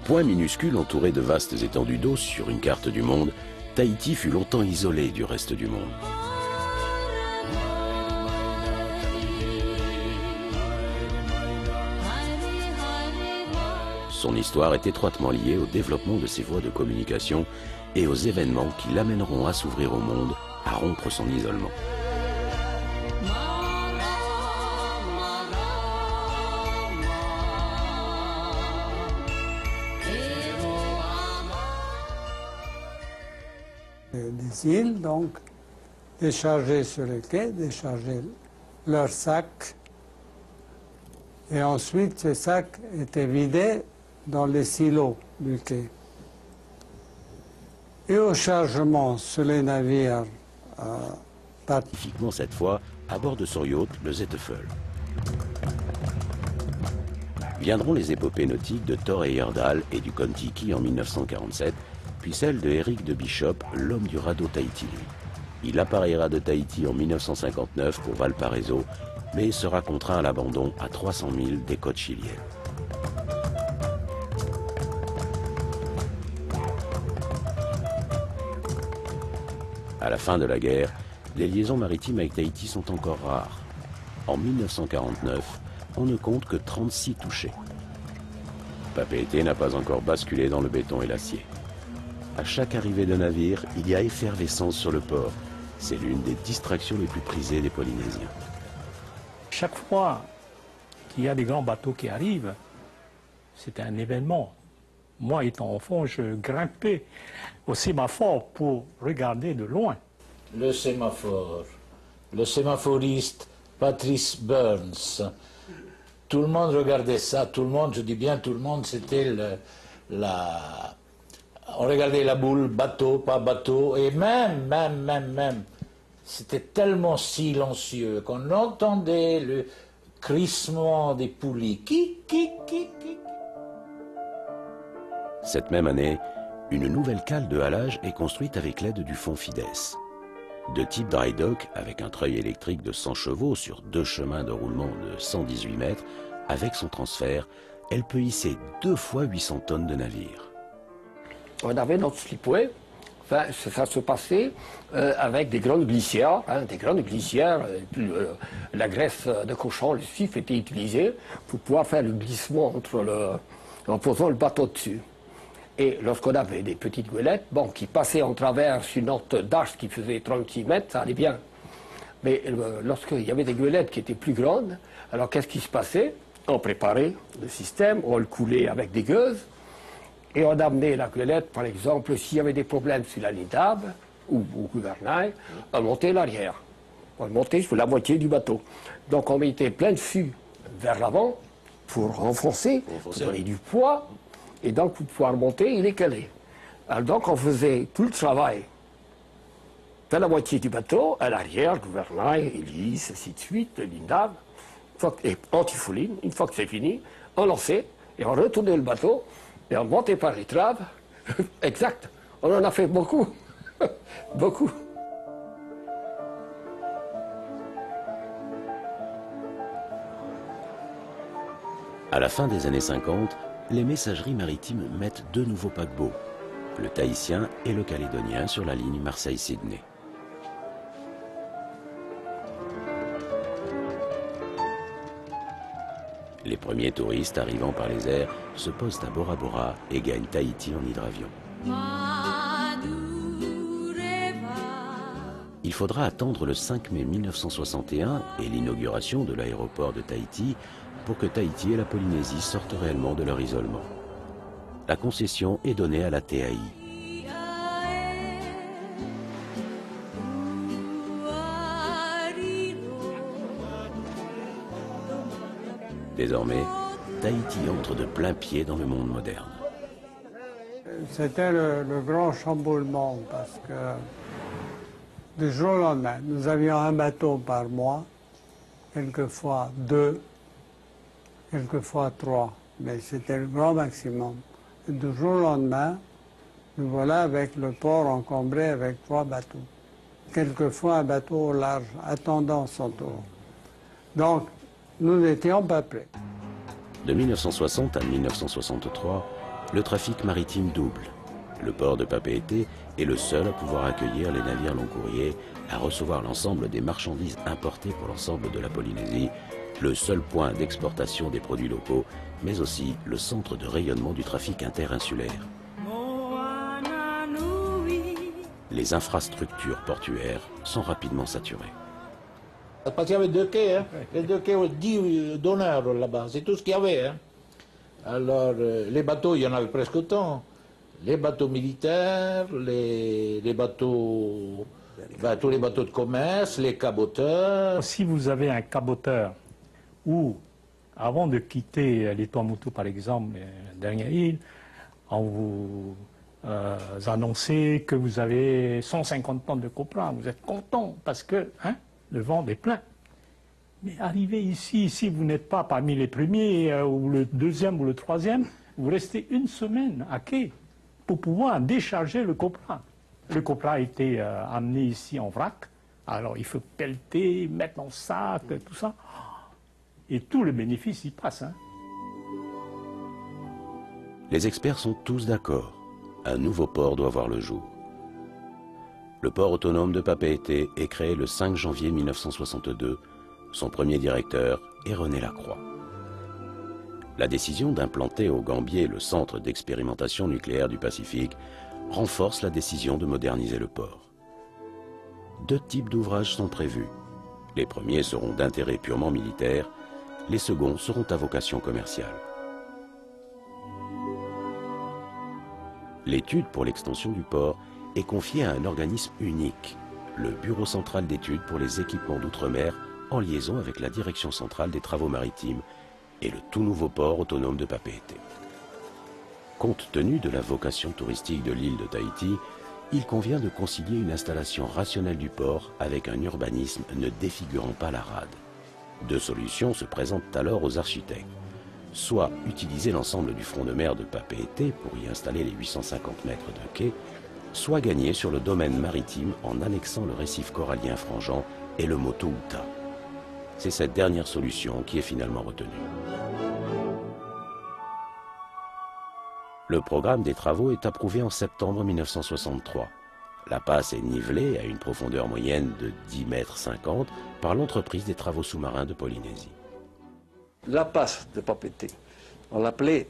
Point minuscule entouré de vastes étendues d'eau sur une carte du monde, Tahiti fut longtemps isolé du reste du monde. Son histoire est étroitement liée au développement de ses voies de communication et aux événements qui l'amèneront à s'ouvrir au monde, à rompre son isolement. Des îles, donc, décharger sur le quai, décharger leurs sacs. Et ensuite, ces sacs étaient vidés dans les silos du quai. Et au chargement sur les navires, Spécifiquement cette fois, à bord de son yacht, le Zetefel. Viendront les épopées nautiques de Thor Heyerdahl et du Kon-Tiki en 1947, puis celle de Eric de Bishop, l'homme du radeau Tahiti. Il appareillera de Tahiti en 1959 pour Valparaiso, mais sera contraint à l'abandon à 300 000 des côtes chiliennes. À la fin de la guerre, les liaisons maritimes avec Tahiti sont encore rares. En 1949, on ne compte que 36 touchés. Papeete n'a pas encore basculé dans le béton et l'acier. À chaque arrivée de navire, il y a effervescence sur le port. C'est l'une des distractions les plus prisées des Polynésiens. Chaque fois qu'il y a des grands bateaux qui arrivent, c'est un événement. Moi, étant enfant, je grimpais au sémaphore pour regarder de loin. Le sémaphoriste Patrice Burns. Tout le monde regardait ça, tout le monde, je dis bien tout le monde, c'était on regardait la boule, bateau, pas bateau, et même, c'était tellement silencieux qu'on entendait le crissement des poulies. Cette même année, une nouvelle cale de halage est construite avec l'aide du fonds Fides. De type dry dock, avec un treuil électrique de 100 chevaux sur 2 chemins de roulement de 118 mètres, avec son transfert, elle peut hisser 2 fois 800 tonnes de navire. On avait notre slipway, enfin, ça se passait avec des grandes glissières, la graisse de cochon, le suif était utilisé pour pouvoir faire le glissement en posant le bateau dessus. Et lorsqu'on avait des petites goélettes, qui passaient en travers sur notre darche qui faisait 36 mètres, ça allait bien. Mais lorsqu'il y avait des goélettes qui étaient plus grandes, alors qu'est-ce qui se passait? On préparait le système, on le coulait avec des gueuses, et on amenait la goélette, par exemple, s'il y avait des problèmes sur la ligne d'arbre ou au gouvernail, on montait l'arrière. On montait sur la moitié du bateau. Donc on mettait plein de fûts vers l'avant pour renfoncer, pour donner du poids, et donc pour pouvoir monter et décaler. Alors donc on faisait tout le travail de la moitié du bateau, à l'arrière, gouvernail, hélice, ainsi de suite, ligne d'arbre, et antifouline. Une fois que c'est fini, on lançait et on retournait le bateau et on montait par les traves. Exact, on en a fait beaucoup, beaucoup. À la fin des années 50, les messageries maritimes mettent 2 nouveaux paquebots, le tahitien et le calédonien sur la ligne Marseille-Sydney. Les premiers touristes arrivant par les airs se posent à Bora Bora et gagnent Tahiti en hydravion. Il faudra attendre le 5 mai 1961 et l'inauguration de l'aéroport de Tahiti pour que Tahiti et la Polynésie sortent réellement de leur isolement. La concession est donnée à la TAI. Désormais, Tahiti entre de plein pied dans le monde moderne. C'était le grand chamboulement parce que du jour au lendemain, nous avions un bateau par mois, quelquefois 2, quelquefois 3, mais c'était le grand maximum. Et du jour au lendemain, nous voilà avec le port encombré avec 3 bateaux. Quelquefois un bateau au large, attendant son tour. Donc, nous n'étions pas prêts. De 1960 à 1963, le trafic maritime double. Le port de Papeete est le seul à pouvoir accueillir les navires long courriers, à recevoir l'ensemble des marchandises importées pour l'ensemble de la Polynésie, le seul point d'exportation des produits locaux, mais aussi le centre de rayonnement du trafic interinsulaire. Les infrastructures portuaires sont rapidement saturées. Parce qu'il y avait 2 quais, hein. Les 2 quais ont 10 donneurs là-bas, c'est tout ce qu'il y avait. Hein. Alors, les bateaux, il y en avait presque autant. Les bateaux militaires, les bateaux, tous les bateaux de commerce, les caboteurs. Si vous avez un caboteur ou, avant de quitter les Tuamotu par exemple, la dernière île, on vous annoncez que vous avez 150 tonnes de copra, vous êtes content parce que le vent est plein. Mais arrivé ici, si vous n'êtes pas parmi les premiers, ou le deuxième ou le troisième, vous restez une semaine à quai pour pouvoir décharger le copra. Le copra a été amené ici en vrac, alors il faut pelleter, mettre en sac, tout ça. Et tout le bénéfice y passe. Hein. Les experts sont tous d'accord. Un nouveau port doit voir le jour. Le port autonome de Papeete est créé le 5 janvier 1962. Son premier directeur est René Lacroix. La décision d'implanter au Gambier le centre d'expérimentation nucléaire du Pacifique renforce la décision de moderniser le port. 2 types d'ouvrages sont prévus. Les premiers seront d'intérêt purement militaire, les seconds seront à vocation commerciale. L'étude pour l'extension du port est confiée à un organisme unique, le Bureau central d'études pour les équipements d'outre-mer, en liaison avec la Direction centrale des travaux maritimes et le tout nouveau port autonome de Papeete. Compte tenu de la vocation touristique de l'île de Tahiti, il convient de concilier une installation rationnelle du port avec un urbanisme ne défigurant pas la rade. 2 solutions se présentent alors aux architectes. Soit utiliser l'ensemble du front de mer de Papeete pour y installer les 850 mètres de quai, soit gagner sur le domaine maritime en annexant le récif corallien frangeant et le Motu Uta. C'est cette dernière solution qui est finalement retenue. Le programme des travaux est approuvé en septembre 1963. La passe est nivelée à une profondeur moyenne de 10,50 mètres par l'entreprise des travaux sous-marins de Polynésie. La passe de Papeete, on l'appelait